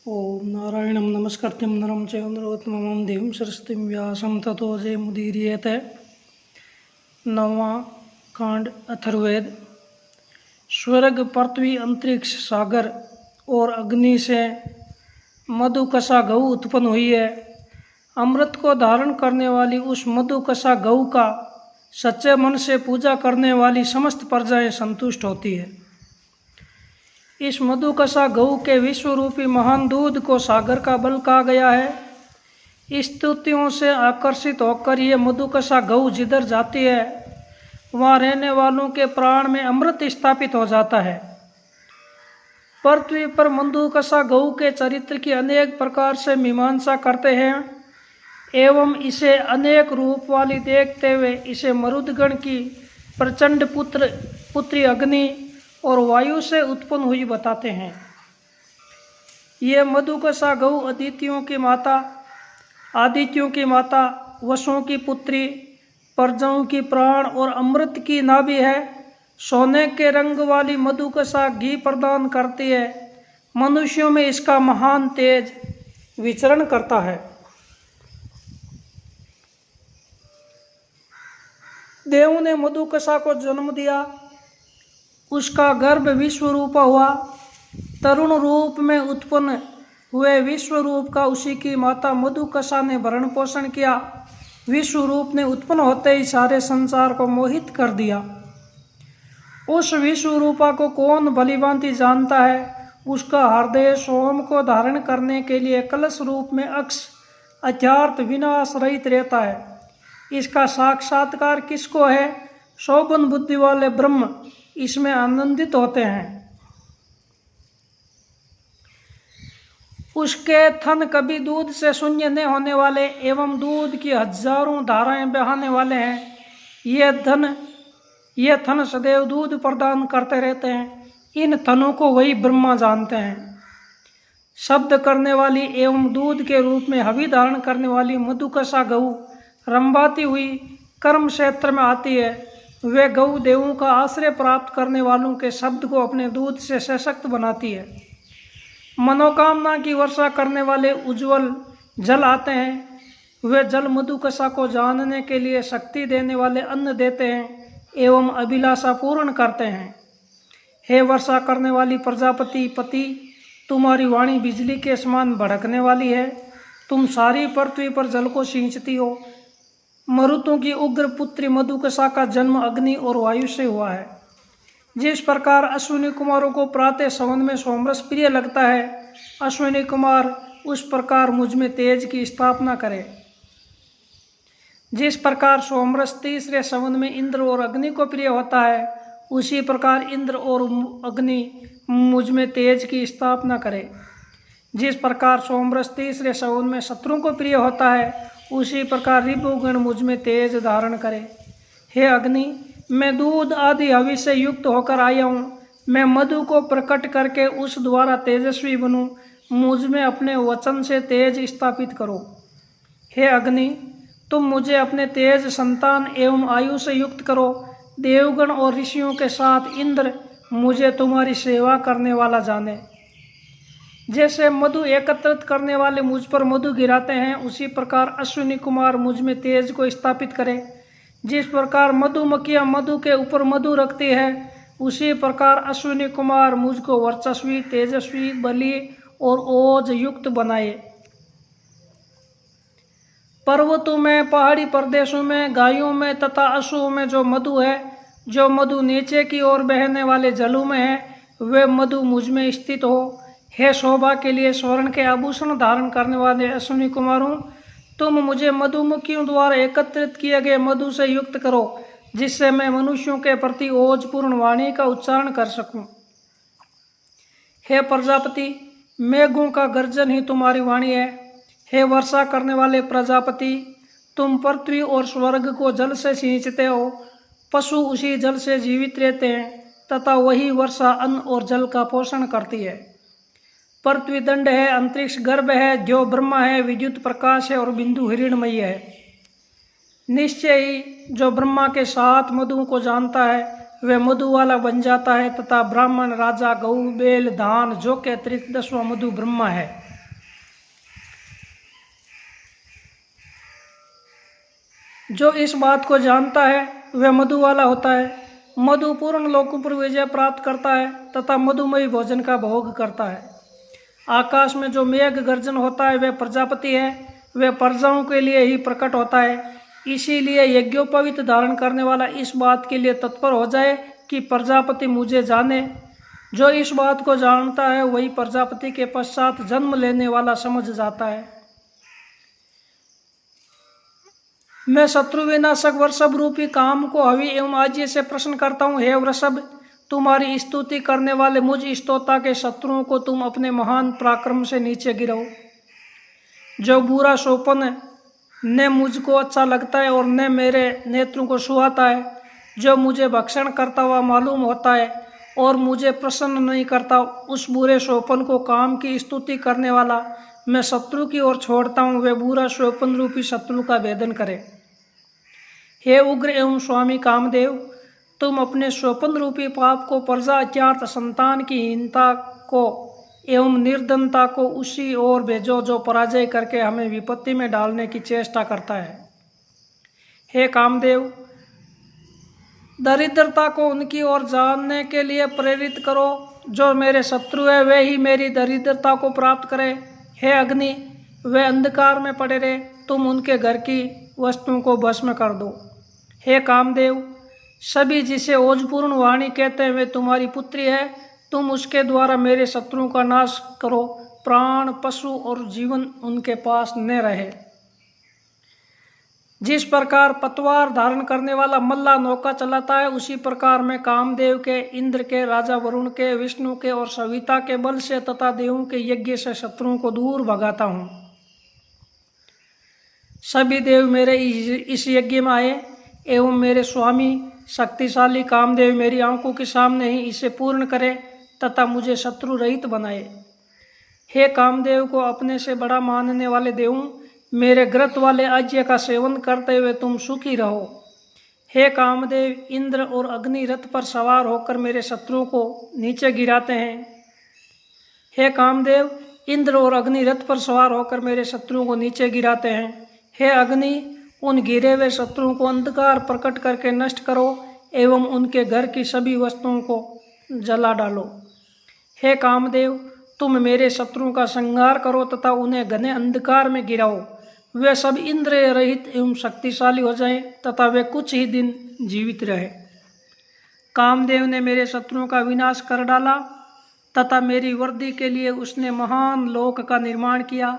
ओम नारायणं नमस्कृत्यं नरं चैव नरोत्तमं देवीं सरस्वतीं व्यासं ततो जयमुदीरयेत। नौवां कांड अथर्ववेद। स्वर्ग, पृथ्वी, अंतरिक्ष, सागर और अग्नि से मधुकसा गौ उत्पन्न हुई है। अमृत को धारण करने वाली उस मधुकसा गौ का सच्चे मन से पूजा करने वाली समस्त प्रजाएं संतुष्ट होती है। इस मधुकसा गौ के विश्वरूपी महान दूध को सागर का बल कहा गया है। स्तुतियों से आकर्षित होकर ये मधुकसा गौ जिधर जाती है वहाँ रहने वालों के प्राण में अमृत स्थापित हो जाता है। पृथ्वी पर मधुकसा गौ के चरित्र की अनेक प्रकार से मीमांसा करते हैं एवं इसे अनेक रूप वाली देखते हुए इसे मरुदगण की प्रचंड पुत्री अग्नि और वायु से उत्पन्न हुई बताते हैं। ये मधुकसा गौ आदित्यों की माता, वसुओं की पुत्री, प्रजाओं की प्राण और अमृत की नाभि है। सोने के रंग वाली मधुकसा घी प्रदान करती है। मनुष्यों में इसका महान तेज विचरण करता है। देव ने मधुकसा को जन्म दिया। उसका गर्भ विश्वरूपा हुआ। तरुण रूप में उत्पन्न हुए विश्वरूप का उसी की माता मधुकसा ने भरण पोषण किया। विश्वरूप ने उत्पन्न होते ही सारे संसार को मोहित कर दिया। उस विश्वरूपा को कौन भलीभांति जानता है। उसका हृदय सोम को धारण करने के लिए कलश रूप में अक्ष अत्यार्थ विनाश रहित रहता है। इसका साक्षात्कार किसको है? शोभन बुद्धि वाले ब्रह्म इसमें आनंदित होते हैं। उसके थन कभी दूध से शून्य नहीं होने वाले एवं दूध की हजारों धाराएं बहाने वाले हैं। ये थन सदैव दूध प्रदान करते रहते हैं। इन थनों को वही ब्रह्मा जानते हैं। शब्द करने वाली एवं दूध के रूप में हवि धारण करने वाली मधुकसा गौ रंभाती हुई कर्म क्षेत्र में आती है। वे गौ देवों का आश्रय प्राप्त करने वालों के शब्द को अपने दूध से सशक्त बनाती है। मनोकामना की वर्षा करने वाले उज्जवल जल आते हैं। वे जल मधुकसा को जानने के लिए शक्ति देने वाले अन्न देते हैं एवं अभिलाषा पूर्ण करते हैं। हे वर्षा करने वाली प्रजापति पति, तुम्हारी वाणी बिजली के समान भड़कने वाली है। तुम सारी पृथ्वी पर जल को सींचती हो। मरुतों की उग्र पुत्री मधुकसा का जन्म अग्नि और वायु से हुआ है। जिस प्रकार अश्विनी कुमारों को प्रातः सवन में सोमरस प्रिय लगता है, अश्विनी कुमार उस प्रकार मुझ में तेज की स्थापना करे। जिस प्रकार सोमरस तीसरे सवन में इंद्र और अग्नि को प्रिय होता है, उसी प्रकार इंद्र और अग्नि मुझ में तेज की स्थापना करे। जिस प्रकार सोमरस तीसरे सवन में शत्रुओं को प्रिय होता है, उसी प्रकार रिपुगण मुझ में तेज धारण करे। हे अग्नि, मैं दूध आदि हवि से युक्त होकर आया हूँ। मैं मधु को प्रकट करके उस द्वारा तेजस्वी बनूं। मुझ में अपने वचन से तेज स्थापित करो। हे अग्नि, तुम मुझे अपने तेज, संतान एवं आयु से युक्त करो। देवगण और ऋषियों के साथ इंद्र मुझे तुम्हारी सेवा करने वाला जाने। जैसे मधु एकत्रित करने वाले मुझ पर मधु गिराते हैं, उसी प्रकार अश्विनी कुमार मुझ में तेज को स्थापित करे। जिस प्रकार मधुमक्खियां मधु के ऊपर मधु रखती है, उसी प्रकार अश्विनी कुमार मुझको वर्चस्वी, तेजस्वी, बली और ओज युक्त बनाए। पर्वतों में, पहाड़ी प्रदेशों में, गायों में तथा अश्वों में जो मधु है, जो मधु नीचे की ओर बहने वाले जलों में है, वे मधु मुझ में स्थित हो। हे शोभा के लिए स्वर्ण के आभूषण धारण करने वाले अश्विनी कुमारों, तुम मुझे मधुमक्खियों द्वारा एकत्रित किए गए मधु से युक्त करो, जिससे मैं मनुष्यों के प्रति ओजपूर्ण वाणी का उच्चारण कर सकूं। हे प्रजापति, मेघों का गर्जन ही तुम्हारी वाणी है। हे वर्षा करने वाले प्रजापति, तुम पृथ्वी और स्वर्ग को जल से सींचते हो। पशु उसी जल से जीवित रहते हैं तथा वही वर्षा अन्न और जल का पोषण करती है। पृथ्वी दंड है, अंतरिक्ष गर्भ है, जो ब्रह्मा है, विद्युत प्रकाश है और बिंदु हिरणमयी है। निश्चय ही जो ब्रह्मा के साथ मधु को जानता है, वह मधु वाला बन जाता है तथा ब्राह्मण, राजा, गौ, बेल, धान जो के अतिरिक्त 10वां मधु ब्रह्मा है। जो इस बात को जानता है वह मधु वाला होता है। मधु पूर्ण लोकों पर विजय प्राप्त करता है तथा मधुमयी भोजन का भोग करता है। आकाश में जो मेघ गर्जन होता है वह प्रजापति है, वह प्रजाओं के लिए ही प्रकट होता है। इसीलिए यज्ञोपवीत धारण करने वाला इस बात के लिए तत्पर हो जाए कि प्रजापति मुझे जाने। जो इस बात को जानता है वही प्रजापति के पश्चात जन्म लेने वाला समझ जाता है। मैं शत्रु विनाशक वृषभ रूपी काम को हवि एवं आज्य से प्रश्न करता हूँ। हे वृषभ, तुम्हारी स्तुति करने वाले मुझ स्तोता के शत्रुओं को तुम अपने महान पराक्रम से नीचे गिराओ। जो बुरा शोपन न मुझको अच्छा लगता है और न मेरे नेत्रों को सुहाता है, जो मुझे भक्षण करता हुआ मालूम होता है और मुझे प्रसन्न नहीं करता, उस बुरे शोपन को काम की स्तुति करने वाला मैं शत्रु की ओर छोड़ता हूँ। वे बुरा शोपन रूपी शत्रु का भेदन करे। हे उग्र एवं स्वामी कामदेव, तुम अपने शोपन रूपी पाप को, प्रजा अत्यार्थ, संतान की हीनता को एवं निर्धनता को उसी ओर भेजो जो पराजय करके हमें विपत्ति में डालने की चेष्टा करता है। हे कामदेव, दरिद्रता को उनकी ओर जानने के लिए प्रेरित करो। जो मेरे शत्रु है वे ही मेरी दरिद्रता को प्राप्त करे। हे अग्नि, वे अंधकार में पड़े रहे, तुम उनके घर की वस्तुओं को भस्म कर दो। हे कामदेव, सभी जिसे ओजपूर्ण वाणी कहते हैं वे तुम्हारी पुत्री है। तुम उसके द्वारा मेरे शत्रुओं का नाश करो। प्राण, पशु और जीवन उनके पास न रहे। जिस प्रकार पतवार धारण करने वाला मल्ला नौका चलाता है, उसी प्रकार मैं कामदेव के, इंद्र के, राजा वरुण के, विष्णु के और सविता के बल से तथा देवों के यज्ञ से शत्रुओं को दूर भगाता हूँ। सभी देव मेरे इस यज्ञ में आए एवं मेरे स्वामी शक्तिशाली कामदेव मेरी आंखों के सामने ही इसे पूर्ण करे तथा मुझे शत्रु रहित बनाए। हे कामदेव को अपने से बड़ा मानने वाले देवों, मेरे घृत वाले आज्य का सेवन करते हुए तुम सुखी रहो। हे कामदेव, इंद्र और अग्नि रथ पर सवार होकर मेरे शत्रुओं को नीचे गिराते हैं। हे कामदेव, इंद्र और अग्नि रथ पर सवार होकर मेरे शत्रुओं को नीचे गिराते हैं। हे अग्नि, उन गिरे हुए शत्रुओं को अंधकार प्रकट करके नष्ट करो एवं उनके घर की सभी वस्तुओं को जला डालो। हे कामदेव, तुम मेरे शत्रुओं का संहार करो तथा उन्हें घने अंधकार में गिराओ। वे सब इंद्रिय रहित एवं शक्तिशाली हो जाएं तथा वे कुछ ही दिन जीवित रहे। कामदेव ने मेरे शत्रुओं का विनाश कर डाला तथा मेरी वृद्धि के लिए उसने महान लोक का निर्माण किया।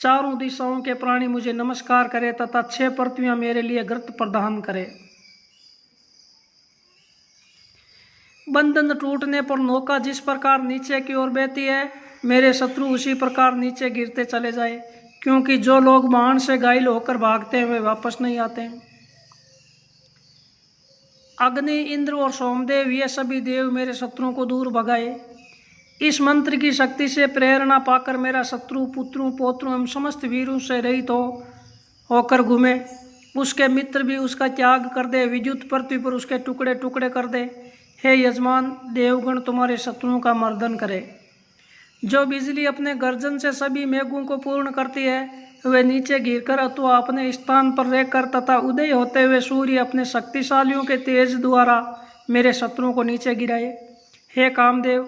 चारों दिशाओं के प्राणी मुझे नमस्कार करे तथा 6 पृथ्वियां मेरे लिए घृत प्रदान करे। बंधन टूटने पर नौका जिस प्रकार नीचे की ओर बहती है, मेरे शत्रु उसी प्रकार नीचे गिरते चले जाए, क्योंकि जो लोग बाण से घायल होकर भागते हैं वे वापस नहीं आते हैं। अग्नि, इंद्र और सोमदेव ये सभी देव मेरे शत्रुओं को दूर भगाए। इस मंत्र की शक्ति से प्रेरणा पाकर मेरा शत्रु पुत्रों, पौत्रों एवं समस्त वीरों से रहित होकर घूमे। उसके मित्र भी उसका त्याग कर दे, विद्युत पृथ्वी पर उसके टुकड़े टुकड़े कर दे। हे यजमान, देवगण तुम्हारे शत्रुओं का मर्दन करे। जो बिजली अपने गर्जन से सभी मेघों को पूर्ण करती है, वे नीचे गिरकर अथवा अपने स्थान पर रहकर तथा उदय होते हुए सूर्य अपने शक्तिशालियों के तेज द्वारा मेरे शत्रुओं को नीचे गिराए। हे कामदेव,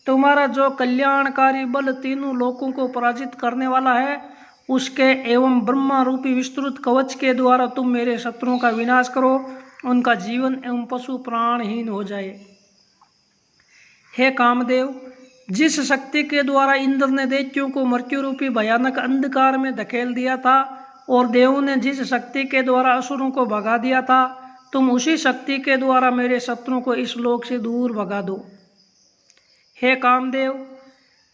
तुम्हारा जो कल्याणकारी बल तीनों लोकों को पराजित करने वाला है, उसके एवं ब्रह्मा रूपी विस्तृत कवच के द्वारा तुम मेरे शत्रुओं का विनाश करो, उनका जीवन एवं पशु प्राणहीन हो जाए। हे कामदेव, जिस शक्ति के द्वारा इंद्र ने दैत्यों को मृत्यु रूपी भयानक अंधकार में धकेल दिया था और देवों ने जिस शक्ति के द्वारा असुरों को भगा दिया था, तुम उसी शक्ति के द्वारा मेरे शत्रुओं को इस लोक से दूर भगा दो। हे कामदेव,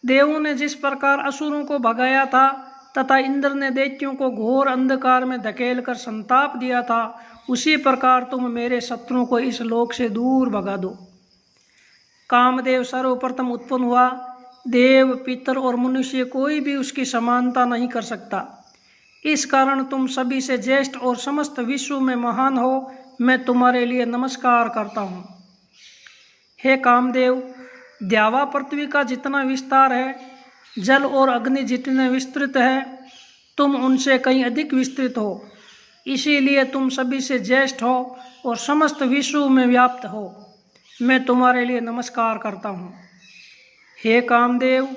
देवों ने जिस प्रकार असुरों को भगाया था तथा इंद्र ने दैत्यों को घोर अंधकार में धकेल कर संताप दिया था, उसी प्रकार तुम मेरे शत्रुओं को इस लोक से दूर भगा दो। कामदेव सर्वप्रथम उत्पन्न हुआ। देव, पितर और मनुष्य कोई भी उसकी समानता नहीं कर सकता। इस कारण तुम सभी से ज्येष्ठ और समस्त विश्व में महान हो। मैं तुम्हारे लिए नमस्कार करता हूँ। हे कामदेव, द्यावा पृथ्वी का जितना विस्तार है, जल और अग्नि जितने विस्तृत है, तुम उनसे कहीं अधिक विस्तृत हो। इसीलिए तुम सभी से ज्येष्ठ हो और समस्त विश्व में व्याप्त हो। मैं तुम्हारे लिए नमस्कार करता हूँ। हे कामदेव,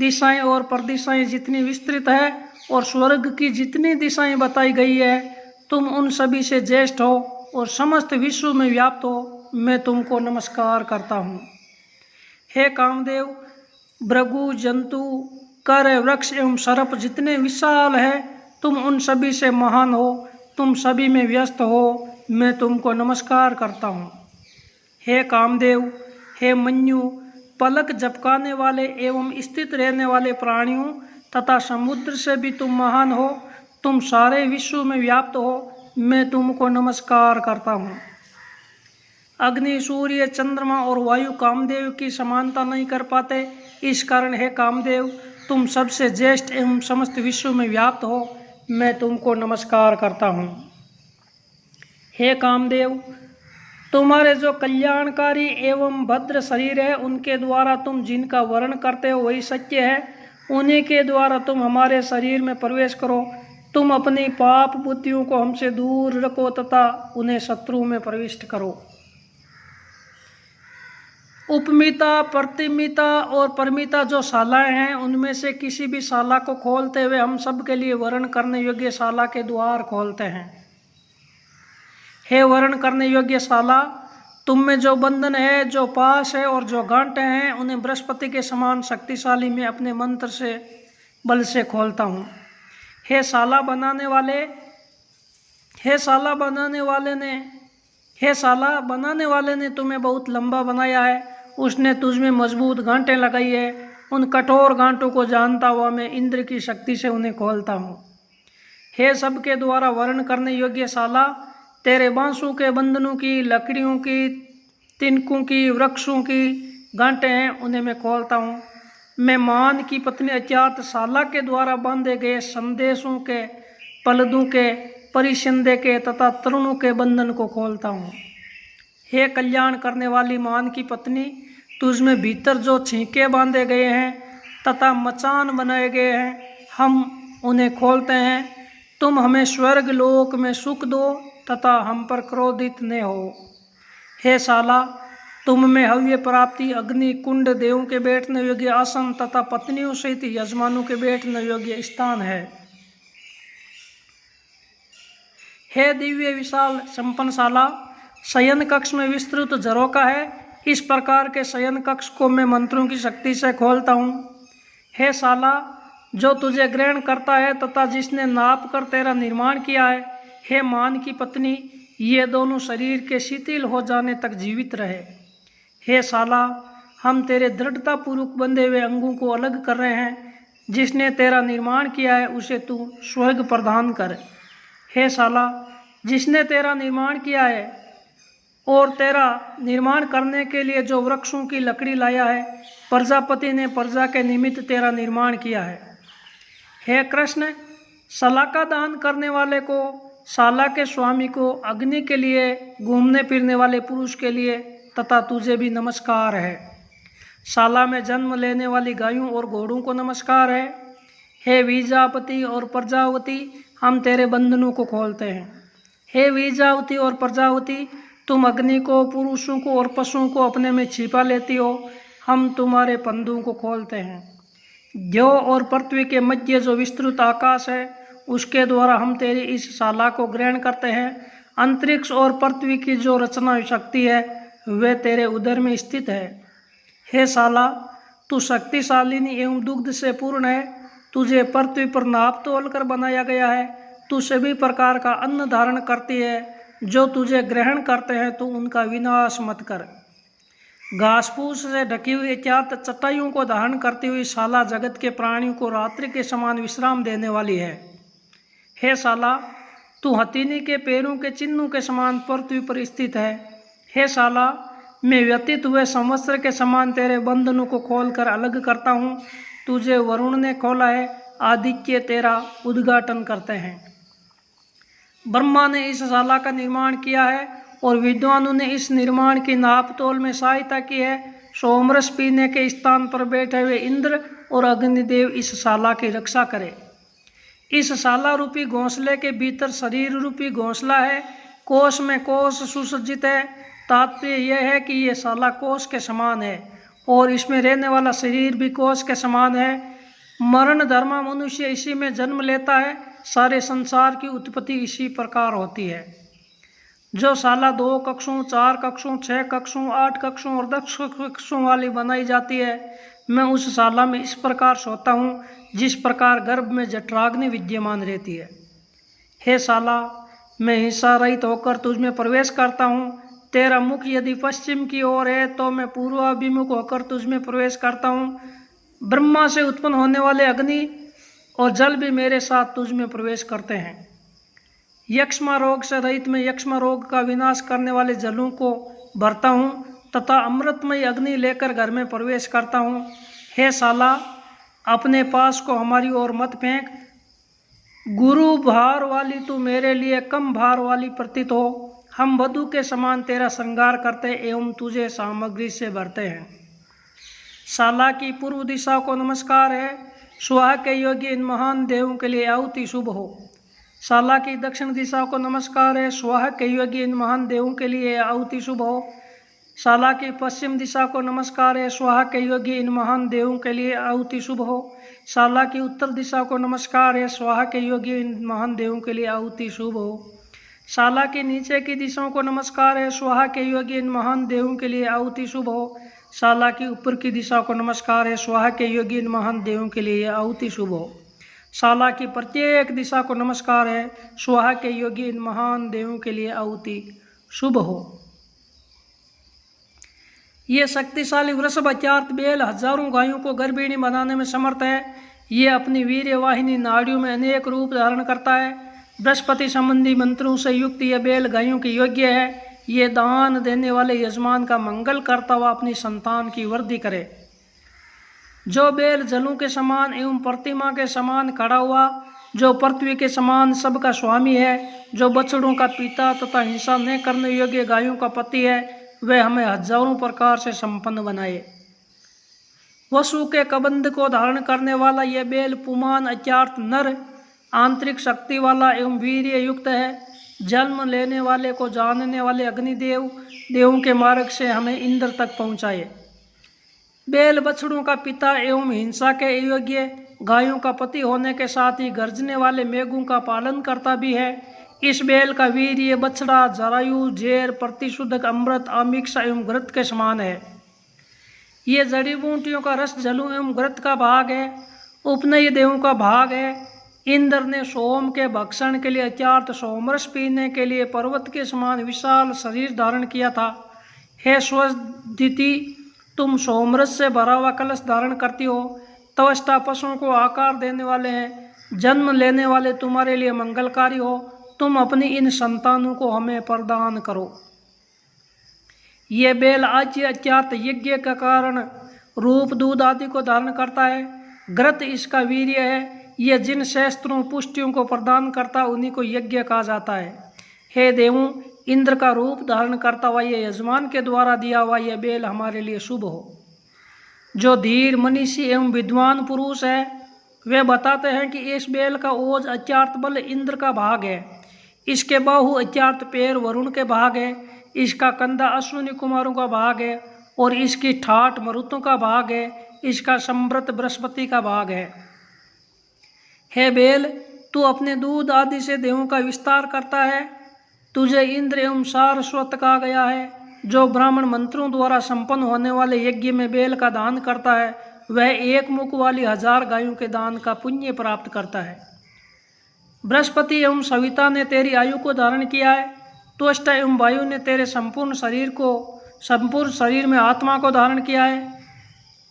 दिशाएं और परदिशाएं जितनी विस्तृत है और स्वर्ग की जितनी दिशाएं बताई गई है, तुम उन सभी से ज्येष्ठ हो और समस्त विश्व में व्याप्त हो। मैं तुमको नमस्कार करता हूँ। हे कामदेव, भृगु, जंतु, कर, वृक्ष एवं सर्प जितने विशाल है, तुम उन सभी से महान हो। तुम सभी में व्यस्त हो। मैं तुमको नमस्कार करता हूँ। हे कामदेव, हे मन्यु, पलक झपकाने वाले एवं स्थित रहने वाले प्राणियों तथा समुद्र से भी तुम महान हो। तुम सारे विश्व में व्याप्त हो। मैं तुमको नमस्कार करता हूँ। अग्नि, सूर्य, चंद्रमा और वायु कामदेव की समानता नहीं कर पाते। इस कारण हे कामदेव, तुम सबसे ज्येष्ठ एवं समस्त विश्व में व्याप्त हो। मैं तुमको नमस्कार करता हूँ। हे कामदेव, तुम्हारे जो कल्याणकारी एवं भद्र शरीर है, उनके द्वारा तुम जिनका वर्ण करते हो वही सत्य है। उन्हीं के द्वारा तुम हमारे शरीर में प्रवेश करो। तुम अपनी पाप बुद्धियों को हमसे दूर रखो तथा उन्हें शत्रु में प्रविष्ट करो। उपमिता, प्रतिमिता और परमिता जो शालाएं हैं, उनमें से किसी भी शाला को खोलते हुए हम सब के लिए वर्ण करने योग्य शाला के द्वार खोलते हैं। हे वर्ण करने योग्य शाला, तुम में जो बंधन है, जो पास है और जो गांठें हैं, उन्हें बृहस्पति के समान शक्तिशाली में अपने मंत्र से बल से खोलता हूँ। हे शाला बनाने वाले ने तुम्हें बहुत लंबा बनाया है। उसने तुझमें मजबूत गांठें लगाई है। उन कठोर गांठों को जानता हुआ मैं इंद्र की शक्ति से उन्हें खोलता हूँ। हे सबके द्वारा वर्ण करने योग्य शाला, तेरे बांसों के बंधनों की, लकड़ियों की, तिनकों की, वृक्षों की गांठें हैं, उन्हें मैं खोलता हूँ। मैं मान की पत्नी अज्ञात शाला के द्वारा बांधे गए संदेशों के, पलदों के, परिसंदे के तथा तरुणों के बंधन को खोलता हूँ। हे कल्याण करने वाली मान की पत्नी, तुझमें भीतर जो छींके बांधे गए हैं तथा मचान बनाए गए हैं, हम उन्हें खोलते हैं। तुम हमें स्वर्ग लोक में सुख दो तथा हम पर क्रोधित न हो। हे शाला, तुम में हव्य प्राप्ति, अग्नि कुंड, देवों के बैठने योग्य आसन तथा पत्नियों सहित यजमानों के बैठने योग्य स्थान है। हे दिव्य विशाल संपन्नशाला, शयन कक्ष में विस्तृत झरोका है। इस प्रकार के शयन कक्ष को मैं मंत्रों की शक्ति से खोलता हूँ। हे शाला, जो तुझे ग्रहण करता है तथा जिसने नाप कर तेरा निर्माण किया है, हे मान की पत्नी, ये दोनों शरीर के शिथिल हो जाने तक जीवित रहे। हे शाला, हम तेरे दृढ़तापूर्वक बंधे हुए अंगों को अलग कर रहे हैं। जिसने तेरा निर्माण किया है उसे तू स्वर्ग प्रदान कर। हे शाला, जिसने तेरा निर्माण किया है और तेरा निर्माण करने के लिए जो वृक्षों की लकड़ी लाया है, प्रजापति ने प्रजा के निमित्त तेरा निर्माण किया है। हे कृष्ण, शाला का दान करने वाले को, शाला के स्वामी को, अग्नि के लिए, घूमने फिरने वाले पुरुष के लिए तथा तुझे भी नमस्कार है। शाला में जन्म लेने वाली गायों और घोड़ों को नमस्कार है। हे वीजापति और प्रजावती, हम तेरे बंधनों को खोलते हैं। हे वीजावती और प्रजावती, तुम अग्नि को, पुरुषों को और पशुओं को अपने में छिपा लेती हो। हम तुम्हारे फंदों को खोलते हैं। द्यौ और पृथ्वी के मध्य जो विस्तृत आकाश है, उसके द्वारा हम तेरी इस शाला को ग्रहण करते हैं। अंतरिक्ष और पृथ्वी की जो रचना शक्ति है, वे तेरे उदर में स्थित है। हे शाला, तू शक्तिशालिनी एवं दुग्ध से पूर्ण है। तुझे पृथ्वी पर नाप तोल कर बनाया गया है। तू सभी प्रकार का अन्न धारण करती है। जो तुझे ग्रहण करते हैं तो उनका विनाश मत कर। घास फूस से ढकी हुई इत्यादि चटाइयों को धारण करती हुई शाला जगत के प्राणियों को रात्रि के समान विश्राम देने वाली है। हे शाला, तू हथीनी के पैरों के चिन्हों के समान पृथ्वी पर स्थित है। हे शाला, मैं व्यतीत हुए संवत्सर के समान तेरे बंधनों को खोलकर अलग करता हूँ। तुझे वरुण ने खोला है, आदित्य तेरा उद्घाटन करते हैं। ब्रह्मा ने इस शाला का निर्माण किया है और विद्वानों ने इस निर्माण की नाप तोल में सहायता की है। सोमरस पीने के स्थान पर बैठे हुए इंद्र और अग्निदेव इस शाला की रक्षा करें। इस शाला रूपी घोंसले के भीतर शरीर रूपी घोंसला है। कोष में कोष सुसज्जित है। तात्पर्य यह है कि यह शाला कोष के समान है और इसमें रहने वाला शरीर भी कोष के समान है। मरण धर्मा मनुष्य इसी में जन्म लेता है। सारे संसार की उत्पत्ति इसी प्रकार होती है। जो शाला 2 कक्षों, 4 कक्षों, 6 कक्षों, 8 कक्षों और 10 कक्षों वाली बनाई जाती है, मैं उस शाला में इस प्रकार सोता हूँ जिस प्रकार गर्भ में जठराग्नि विद्यमान रहती है। हे शाला, मैं हिंसा रहित होकर तुझ में प्रवेश करता हूँ। तेरा मुख यदि पश्चिम की ओर है तो मैं पूर्वाभिमुख होकर तुझ में प्रवेश करता हूँ। ब्रह्मा से उत्पन्न होने वाले अग्नि और जल भी मेरे साथ तुझ में प्रवेश करते हैं। यक्ष्मा रोग से रहित मैं यक्ष्मा रोग का विनाश करने वाले जलों को भरता हूँ तथा अमृतमयी अग्नि लेकर घर में प्रवेश करता हूँ। हे शाला, अपने पास को हमारी ओर मत फेंक। गुरु भार वाली तू मेरे लिए कम भार वाली प्रतीत हो। हम वधू के समान तेरा श्रृंगार करते एवं तुझे सामग्री से भरते हैं। शाला की पूर्व दिशा को नमस्कार है। स्वाहा के योग्य इन महान देवों के लिए आहुति शुभ हो। शाला की दक्षिण दिशा को नमस्कार है। स्वाहा के योग्य इन महान देवों के लिए आहुति शुभ हो। शाला की पश्चिम दिशा को नमस्कार है। स्वाहा के योग्य इन महान देवों के लिए आहुति शुभ हो। शाला की उत्तर दिशा को नमस्कार है। स्वाहा के योग्य इन महान देवों के लिए आहुति शुभ हो। शाला के नीचे की दिशाओं को नमस्कार है। स्वाहा के योग्य इन महान देवों के लिए आहुति शुभ हो। शाला की ऊपर की दिशा को नमस्कार है। स्वाहा के योग्य इन महान देवों के लिए आहुति शुभ हो। शाला की प्रत्येक दिशा को नमस्कार है। स्वाहा के योग्य इन महान देवों के लिए आहुति शुभ हो। ये शक्तिशाली वृषभ अत्यार्थ बेल हजारों गायों को गर्भिणी बनाने में समर्थ है। ये अपनी वीर्यवाहिनी नाड़ियों में अनेक रूप धारण करता है। बृहस्पति संबंधी मंत्रों से युक्त यह बेल गायों की योग्य है। ये दान देने वाले यजमान का मंगल करता हुआ अपनी संतान की वृद्धि करे। जो बेल जलों के समान एवं प्रतिमा के समान खड़ा हुआ, जो पृथ्वी के समान सबका स्वामी है, जो बछड़ों का पिता तथा हिंसा न करने योग्य गायों का पति है, वह हमें हजारों प्रकार से संपन्न बनाए। वसु के कबंध को धारण करने वाला यह बेल पुमान अत्यार्थ नर, आंतरिक शक्ति वाला एवं वीर्य युक्त है। जन्म लेने वाले को जानने वाले अग्निदेव देवों के मार्ग से हमें इंद्र तक पहुँचाए। बेल बछड़ों का पिता एवं हिंसा के योग्य, गायों का पति होने के साथ ही गर्जने वाले मेघों का पालन करता भी है। इस बेल का वीर्य बछड़ा, जरायु, जेर, प्रतिशुद्धक, अमृत, आमिक्षा एवं घृत के समान है। ये जड़ी बूटियों का रस जलों एवं घृत का भाग है। उपनयी देवों का भाग है। इंद्र ने सोम के भक्षण के लिए अत्यार्थ सोमरस पीने के लिए पर्वत के समान विशाल शरीर धारण किया था। हे स्वदिति, तुम सोमरस से भरा हुआ कलश धारण करती हो। त्वष्टा पशुओं को आकार देने वाले हैं। जन्म लेने वाले तुम्हारे लिए मंगलकारी हो। तुम अपनी इन संतानों को हमें प्रदान करो। ये बेल आज्य अत्यार्थ यज्ञ का कारण रूप, दूध आदि को धारण करता है। घृत इसका वीर्य है। यह जिन शस्त्रों पुष्टियों को प्रदान करता उन्हीं को यज्ञ कहा जाता है। हे देवों, इंद्र का रूप धारण करता हुआ यह यजमान के द्वारा दिया हुआ यह बेल हमारे लिए शुभ हो। जो धीर, मनीषी एवं विद्वान पुरुष है, वे बताते हैं कि इस बेल का ओज अत्यार्थ बल इंद्र का भाग है। इसके बाहु अत्यार्थ पैर वरुण के भाग है। इसका कंधा अश्विनी कुमारों का भाग है और इसकी ठाठ मरुतों का भाग है। इसका संवृत बृहस्पति का भाग है। हे बेल, तू अपने दूध आदि से देवों का विस्तार करता है। तुझे इंद्र एवं सारस्वत कहा गया है। जो ब्राह्मण मंत्रों द्वारा संपन्न होने वाले यज्ञ में बेल का दान करता है, वह एक मुख वाली 1000 गायों के दान का पुण्य प्राप्त करता है। बृहस्पति एवं सविता ने तेरी आयु को धारण किया है। त्वष्टा एवं वायु ने तेरे संपूर्ण शरीर में आत्मा को धारण किया है।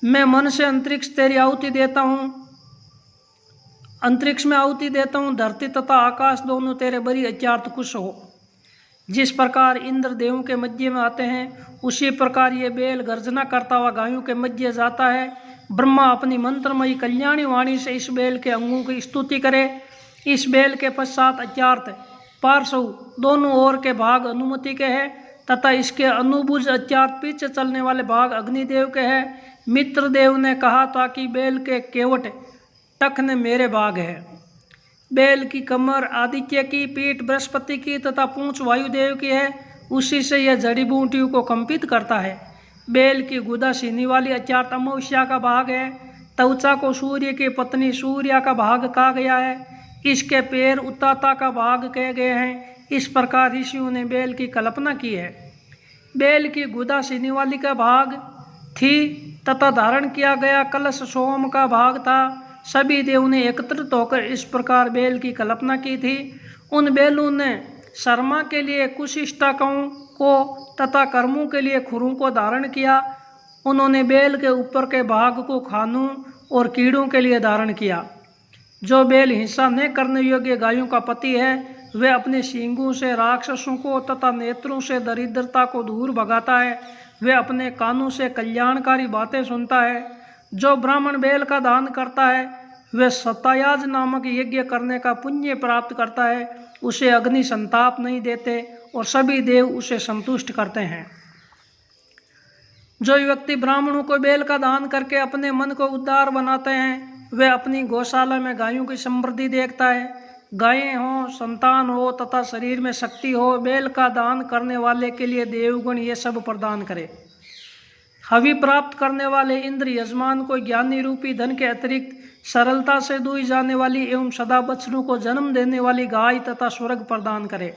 मैं मन से अंतरिक्ष तेरी आहुति देता हूँ। अंतरिक्ष में आहुति देता हूँ। धरती तथा आकाश दोनों तेरे बड़ी अत्यार्थ खुश हो। जिस प्रकार इंद्र देवों के मध्य में आते हैं, उसी प्रकार ये बेल गर्जना करता हुआ गायों के मध्य जाता है। ब्रह्मा अपनी मंत्रमयी कल्याणी वाणी से इस बेल के अंगों की स्तुति करे। इस बेल के पश्चात अत्यार्थ पार्श्व दोनों ओर के भाग अनुमति के हैं। तथा इसके अनुभुज अर्थात पीछे चलने वाले भाग अग्निदेव के हैं। मित्रदेव ने कहा था कि बेल के केवट टखने मेरे भाग है। बेल की कमर आदित्य की, पीठ बृहस्पति की तथा पूंछ वायुदेव की है। उसी से यह जड़ी बूटियों को कंपित करता है। बेल की गुदा सीनी वाली अर्थात अमावस्या का भाग है। त्वचा को सूर्य की पत्नी सूर्या का भाग कहा गया है। इसके पैर उत्ताता का भाग कहे गए हैं। इस प्रकार ऋषियों ने बेल की कल्पना की है। बेल की गुदा सीनी वाली का भाग थी तथा धारण किया गया कलश सोम का भाग था। सभी देव ने एकत्रित होकर इस प्रकार बेल की कल्पना की थी। उन बेलों ने शर्मा के लिए कुशिष्टाकों को तथा कर्मों के लिए खुरों को धारण किया। उन्होंने बेल के ऊपर के भाग को खानों और कीड़ों के लिए धारण किया। जो बेल हिंसा न करने योग्य गायों का पति है, वह अपने सींगों से राक्षसों को तथा नेत्रों से दरिद्रता को दूर भगाता है। वह अपने कानों से कल्याणकारी बातें सुनता है। जो ब्राह्मण बेल का दान करता है, वह सतायाज नामक यज्ञ करने का पुण्य प्राप्त करता है। उसे अग्नि संताप नहीं देते और सभी देव उसे संतुष्ट करते हैं। जो व्यक्ति ब्राह्मणों को बेल का दान करके अपने मन को उदार बनाते हैं, वह अपनी गौशाला में गायों की समृद्धि देखता है। गायें हो, संतान हो तथा शरीर में शक्ति हो, बेल का दान करने वाले के लिए देवगण ये सब प्रदान करे। हवि प्राप्त करने वाले इंद्र यजमान को ज्ञानी रूपी धन के अतिरिक्त सरलता से दुई जाने वाली एवं सदा बच्चों को जन्म देने वाली गाय तथा स्वर्ग प्रदान करे।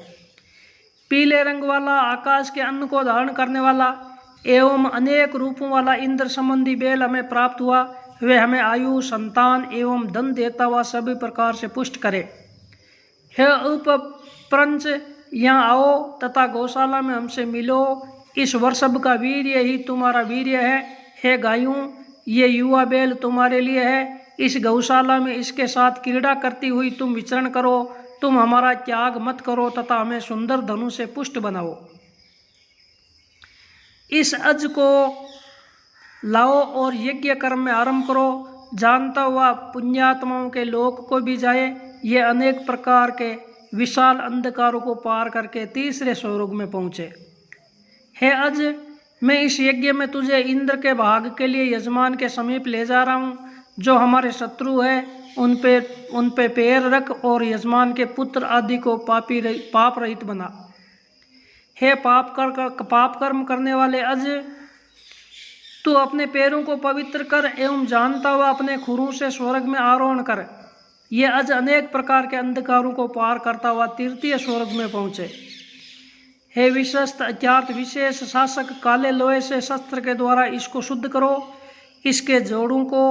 पीले रंग वाला, आकाश के अन्न को धारण करने वाला एवं अनेक रूपों वाला इंद्र संबंधी बेल हमें प्राप्त हुआ। वे हमें आयु, संतान एवं धन देता हुआ सभी प्रकार से पुष्ट करे। हे उपप्रंच, यहाँ आओ तथा गौशाला में हमसे मिलो। इस वर्षभ का वीर्य ही तुम्हारा वीर्य है। हे गायों, ये युवा बेल तुम्हारे लिए है। इस गौशाला में इसके साथ क्रीड़ा करती हुई तुम विचरण करो। तुम हमारा त्याग मत करो तथा हमें सुंदर धनु से पुष्ट बनाओ। इस अज को लाओ और यज्ञ कर्म में आरंभ करो। जानता हुआ पुण्यात्माओं के लोक को भी जाए। ये अनेक प्रकार के विशाल अंधकारों को पार करके तीसरे स्वर्ग में पहुँचे। हे अज, मैं इस यज्ञ में तुझे इंद्र के भाग के लिए यजमान के समीप ले जा रहा हूँ। जो हमारे शत्रु है उन पे पैर रख और यजमान के पुत्र आदि को पाप रहित बना। हे पाप कर्म करने वाले अज, तू अपने पैरों को पवित्र कर एवं जानता हुआ अपने खुरों से स्वर्ग में आरोहण कर। ये अज अनेक प्रकार के अंधकारों को पार करता हुआ तृतीय स्वर्ग में पहुँचे। हे विश्वस्त अज्ञात विशेष शासक, काले लोहे से शस्त्र के द्वारा इसको शुद्ध करो। इसके जोड़ों को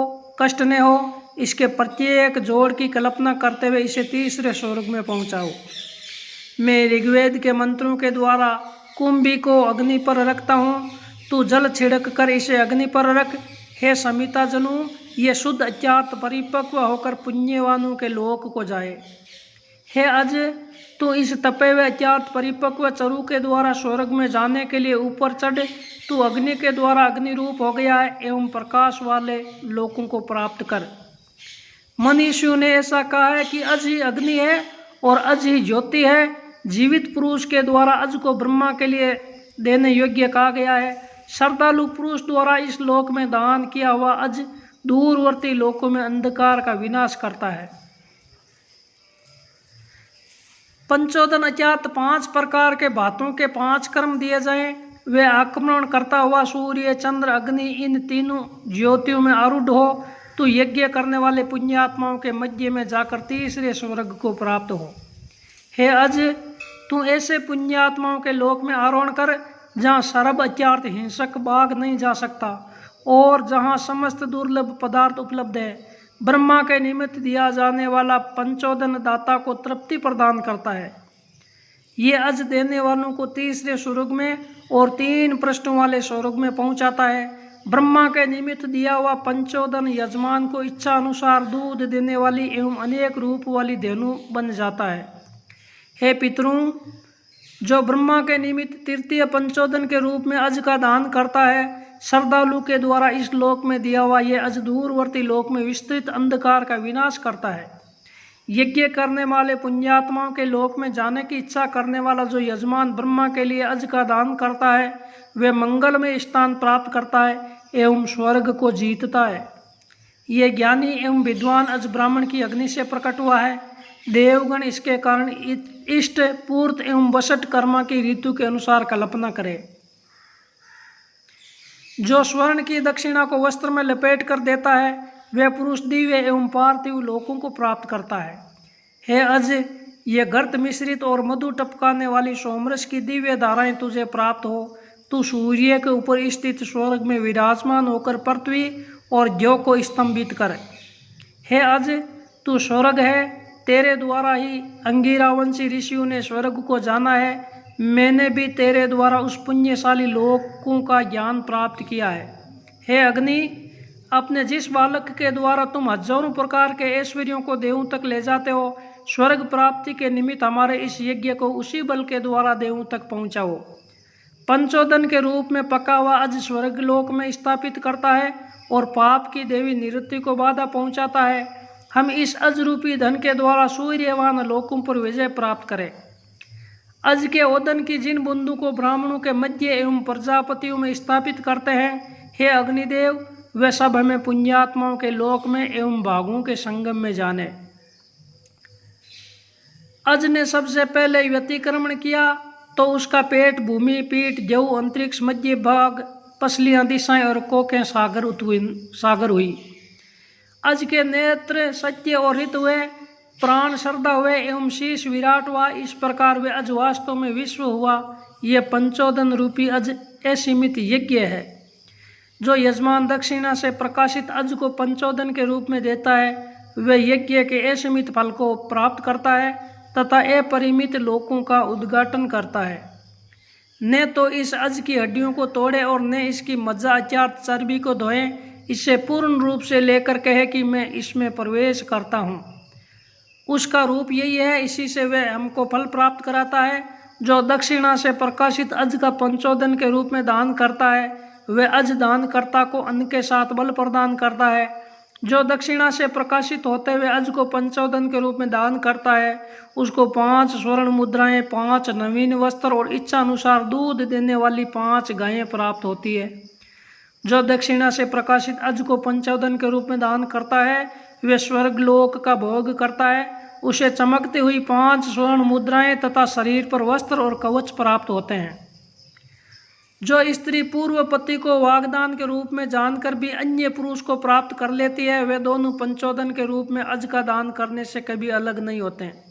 कष्ट न हो। इसके प्रत्येक जोड़ की कल्पना करते हुए इसे तीसरे स्वर्ग में पहुंचाओ। मैं ऋग्वेद के मंत्रों के द्वारा कुंभी को अग्नि पर रखता हूँ। तू जल छिड़क कर इसे अग्नि पर रख। हे समिता जनू, ये शुद्ध अज्ञात परिपक्व होकर पुण्यवानों के लोक को जाए। हे अज, तू इस तपे हुए अज्ञात परिपक्व चरु के द्वारा स्वर्ग में जाने के लिए ऊपर चढ़। तू अग्नि के द्वारा अग्नि रूप हो गया है एवं प्रकाश वाले लोकों को प्राप्त कर। मनीषियों ने ऐसा कहा है कि अज ही अग्नि है और अज ही ज्योति है। जीवित पुरुष के द्वारा अज को ब्रह्मा के लिए देने योग्य कहा गया है। श्रद्धालु पुरुष द्वारा इस लोक में दान किया हुआ अज दूरवर्ती लोकों में अंधकार का विनाश करता है। पंचोदन अज्ञात 5 प्रकार के भातों के 5 कर्म दिए जाएं। वे आक्रमण करता हुआ सूर्य, चंद्र, अग्नि इन तीनों ज्योतियों में आरूढ़ हो। तो यज्ञ करने वाले पुण्यात्माओं के मध्य में जाकर तीसरे स्वर्ग को प्राप्त हो। हे अज, तू ऐसे पुण्यात्माओं के लोक में आरोहण कर जहाँ सर्व अत्यार्थ हिंसक बाघ नहीं जा सकता और जहाँ समस्त दुर्लभ पदार्थ उपलब्ध है। ब्रह्मा के निमित्त दिया जाने वाला पंचोदन दाता को तृप्ति प्रदान करता है। ये अज देने वालों को तीसरे स्वर्ग में और 3 पृष्ठों वाले स्वर्ग में पहुंचाता है। ब्रह्मा के निमित्त दिया हुआ पंचोदन यजमान को इच्छा अनुसार दूध देने वाली एवं अनेक रूप वाली धेनु बन जाता है। हे पितरों, जो ब्रह्मा के निमित्त तृतीय पंचोदन के रूप में अज का दान करता है, श्रद्धालु के द्वारा इस लोक में दिया हुआ यह अज दूरवर्ती लोक में विस्तृत अंधकार का विनाश करता है। यज्ञ करने वाले पुण्यात्माओं के लोक में जाने की इच्छा करने वाला जो यजमान ब्रह्मा के लिए अज का दान करता है वह मंगल में स्थान प्राप्त करता है एवं स्वर्ग को जीतता है। ये ज्ञानी एवं विद्वान अज ब्राह्मण की अग्नि से प्रकट हुआ है। देवगण इसके कारण इष्ट पूर्त एवं वसट कर्मा की ऋतु के अनुसार कल्पना करे। जो स्वर्ण की दक्षिणा को वस्त्र में लपेट कर देता है वह पुरुष दिव्य एवं पार्थिव लोकों को प्राप्त करता है। हे अज, ये गर्त मिश्रित और मधु टपकाने वाली सोमरस की दिव्य धाराएं तुझे प्राप्त हो। तू सूर्य के ऊपर स्थित स्वर्ग में विराजमान होकर पृथ्वी और ज्यों को स्तंभित कर। हे अज, तू स्वर्ग है, तेरे द्वारा ही अंगिरावंशी ऋषियों ने स्वर्ग को जाना है। मैंने भी तेरे द्वारा उस पुण्यशाली लोकों का ज्ञान प्राप्त किया है। हे अग्नि, अपने जिस बालक के द्वारा तुम हजारों प्रकार के ऐश्वर्यों को देवों तक ले जाते हो, स्वर्ग प्राप्ति के निमित्त हमारे इस यज्ञ को उसी बल के द्वारा देवों तक पहुँचाओ। पंचोदन के रूप में पका हुआ अज स्वर्ग लोक में स्थापित करता है और पाप की देवी निवृत्ति को बाधा पहुँचाता है। हम इस अज रूपी धन के द्वारा सूर्यवान लोकों पर विजय प्राप्त करें। अज के ओदन की जिन बूंदों को ब्राह्मणों के मध्य एवं प्रजापतियों में स्थापित करते हैं, हे अग्निदेव, वे सब हमें पुण्यात्माओं के लोक में एवं भागों के संगम में जाने। अज ने सबसे पहले व्यतिक्रमण किया तो उसका पेट, भूमि, पीठ, जऊ, अंतरिक्ष, मध्य भाग, पसलियां, दिशाएं और कोखें सागर हुई। अज के नेत्र सत्य और हित हुए, प्राण श्रद्धा हुए एवं शीश विराट हुआ। इस प्रकार वे अज वास्तव में विश्व हुआ। ये पंचोदन रूपी अज असीमित यज्ञ है। जो यजमान दक्षिणा से प्रकाशित अज को पंचोदन के रूप में देता है वह यज्ञ के असीमित फल को प्राप्त करता है तथा अपरिमित लोकों का उद्घाटन करता है। न तो इस अज की हड्डियों को तोड़े और न इसकी मज्जा अचार चर्बी को धोए। इसे पूर्ण रूप से लेकर कहे कि मैं इसमें प्रवेश करता हूँ। उसका रूप यही है, इसी से वह हमको फल प्राप्त कराता है। जो दक्षिणा से प्रकाशित अज का पंचोदन के रूप में दान करता है वह अज दानकर्ता को अन्न के साथ बल प्रदान करता है। जो दक्षिणा से प्रकाशित होते हुए अज को पंचोदन के रूप में दान करता है उसको 5 स्वर्ण मुद्राएं, 5 नवीन वस्त्र और इच्छा अनुसार दूध देने वाली 5 गायें प्राप्त होती है। जो दक्षिणा से प्रकाशित अज को पंचोदन के रूप में दान करता है वह स्वर्ग लोक का भोग करता है। उसे चमकती हुई 5 स्वर्ण मुद्राएं तथा शरीर पर वस्त्र और कवच प्राप्त होते हैं। जो स्त्री पूर्व पति को वागदान के रूप में जानकर भी अन्य पुरुष को प्राप्त कर लेती है वे दोनों पंचोदन के रूप में अज का दान करने से कभी अलग नहीं होते हैं।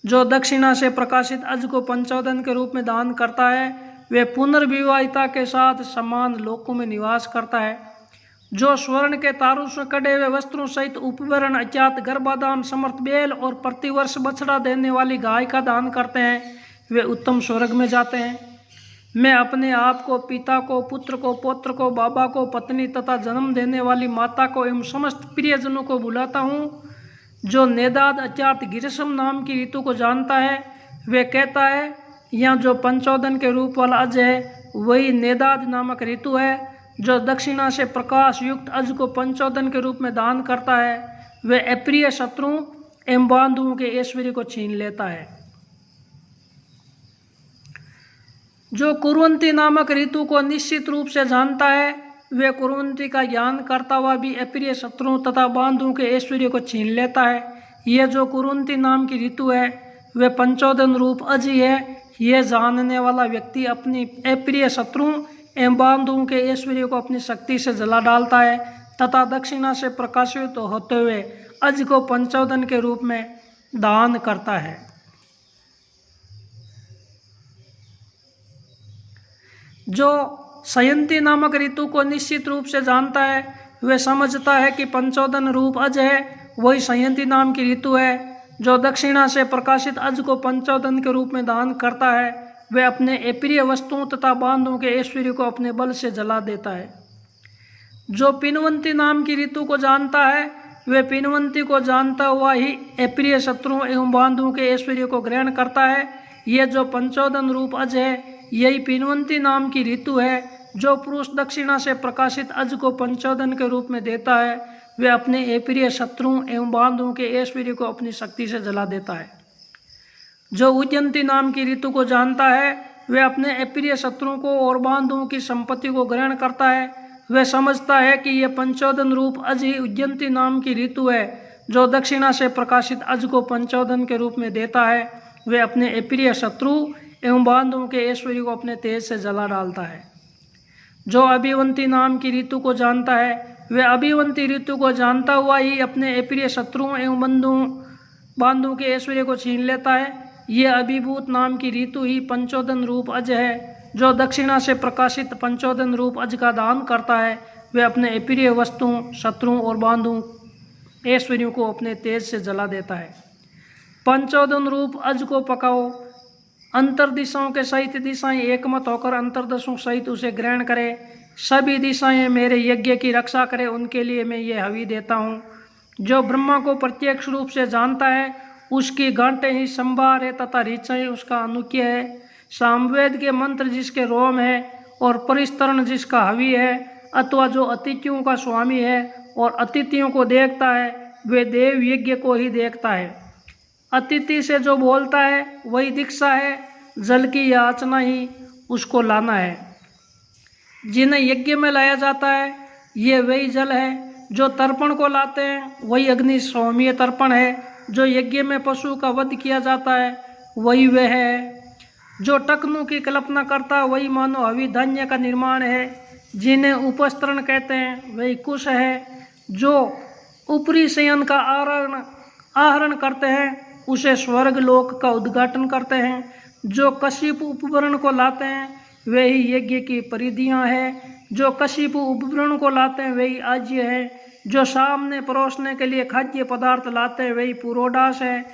जो दक्षिणा से प्रकाशित अज को पंचोदन के रूप में दान करता है वे पुनर्विवाहिता के साथ समान लोकों में निवास करता है। जो स्वर्ण के तारों से कड़े हुए वस्त्रों सहित उपवरण, अज्ञात गर्भाधान, समर्थ बेल और प्रतिवर्ष बछड़ा देने वाली गाय का दान करते हैं वे उत्तम स्वर्ग में जाते हैं। मैं अपने आप को, पिता को, पुत्र को, पौत्र को, बाबा को, पत्नी तथा जन्म देने वाली माता को एवं समस्त प्रियजनों को बुलाता हूँ। जो नेदाद अचात गिरसम नाम की ऋतु को जानता है वे कहता है यहाँ जो पंचोदन के रूप वाला अज है वही नेदाद नामक ऋतु है। जो दक्षिणा से प्रकाश युक्त अज को पंचोदन के रूप में दान करता है वह अप्रिय शत्रुओं एवं बंधुओं के ऐश्वर्य को छीन लेता है। जो कुरुवंती नामक ऋतु को निश्चित रूप से जानता है वे कुरुवंती का ज्ञान करता हुआ भी अप्रिय शत्रुओं तथा बंधुओं के ऐश्वर्य को छीन लेता है। यह जो कुरुवंती नाम की ऋतु है वह पंचोदन रूप अज ही है। यह जानने वाला व्यक्ति अपनी अप्रिय शत्रुओं एवं बंधुओं के ऐश्वर्य को अपनी शक्ति से जला डालता है तथा दक्षिणा से प्रकाशित होते हुए अज को पंचोदन के रूप में दान करता है। जो संयंती नामक ऋतु को निश्चित रूप से जानता है वह समझता है कि पंचोदन रूप अज है वही संयंती नाम की ऋतु है। जो दक्षिणा से प्रकाशित अज को पंचोदन के रूप में दान करता है वह अपने अप्रिय वस्तुओं तथा बांधों के ऐश्वर्य को अपने बल से जला देता है। जो पिनवंती नाम की ऋतु को जानता है वह पिनवंती को जानता हुआ ही अप्रिय शत्रुओं एवं बांधों के ऐश्वर्य को ग्रहण करता है। यह जो पंचोदन रूप अज है यही पिनवंती नाम की ऋतु है। जो पुरुष दक्षिणा से प्रकाशित अज को पंचोदन के रूप में देता है वे अपने अप्रिय शत्रुओं एवं बांधवों के ऐश्वर्य को अपनी शक्ति से जला देता है। जो उद्यंती नाम की ऋतु को जानता है वह अपने अप्रिय शत्रुओं को और बांधवों की संपत्ति को ग्रहण करता है। वह समझता है कि यह पंचोदन रूप अज ही उद्यंती नाम की ऋतु है जो दक्षिणा से प्रकाशित अज को पंचोदन के रूप में देता है। वह अपने अप्रिय शत्रु एवं बांधवों के ऐश्वर्य को अपने तेज से जला डालता है। जो अभिवंती नाम की ऋतु को जानता है वह अभिवंती ऋतु को जानता हुआ ही अपने अप्रिय शत्रुओं एवं बांधवों के ऐश्वर्य को छीन लेता है। यह अभिभूत नाम की ऋतु ही पंचोदन रूप अज है जो दक्षिणा से प्रकाशित पंचोदन रूप अज का दान करता है। वह अपने अप्रिय वस्तुओं शत्रुओं और बांधवों ऐश्वर्यों को अपने तेज से जला देता है। पंचोदन रूप अज को पकाओ, अंतर्दिशाओं के सहित दिशाएं एकमत होकर अंतर्दशों सहित उसे ग्रहण करे। सभी दिशाएं मेरे यज्ञ की रक्षा करें, उनके लिए मैं ये हवि देता हूँ। जो ब्रह्मा को प्रत्यक्ष रूप से जानता है उसकी गांठें ही संभार है तथा ऋचाएं उसका अनुज्ञ है। सामवेद के मंत्र जिसके रोम है और परिस्तरण जिसका हवि है, अथवा जो अतिथियों का स्वामी है और अतिथियों को देखता है वे देव यज्ञ को ही देखता है। अतिथि से जो बोलता है वही दीक्षा है, जल की याचना ही उसको लाना है। जिन्हें यज्ञ में लाया जाता है ये वही जल है। जो तर्पण को लाते हैं वही अग्नि सौम्य तर्पण है। जो यज्ञ में पशु का वध किया जाता है वही वह है। जो टकनों की कल्पना करता है वही मानो हवि धान्य का निर्माण है। जिन्हें उपस्तरण कहते हैं वही कुश है। जो ऊपरी शयन का आहरण करते हैं उसे स्वर्ग लोक का उद्घाटन करते हैं। जो कशिप उपवरण को लाते हैं वे ही यज्ञ की परिधियाँ हैं। जो कशिप उपवरण को लाते हैं वही आज्य है। जो सामने परोसने के लिए खाद्य पदार्थ लाते हैं वही पुरोडास है।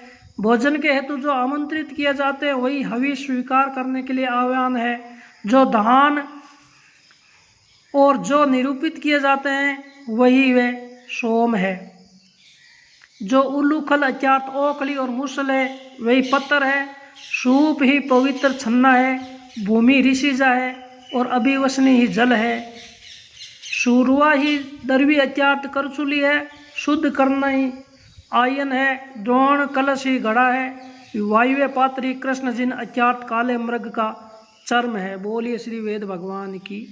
भोजन के हेतु जो आमंत्रित किए जाते हैं वही हवि स्वीकार करने के लिए आह्वान है। जो धान और जो निरूपित किए जाते हैं वही वे सोम है। जो उल्लूखल अर्थात ओखली और मूसल है वही पत्थर है। सूप ही पवित्र छन्ना है। भूमि ऋषिजा है और अभिवसनी ही जल है। सूरवा ही दरवी अत्यात करचुली है। शुद्ध करना ही आयन है। द्रोण कलश ही घड़ा है। वायुवे पात्री कृष्ण जिन अत्यात काले मृग का चर्म है। बोलिए श्री वेद भगवान की।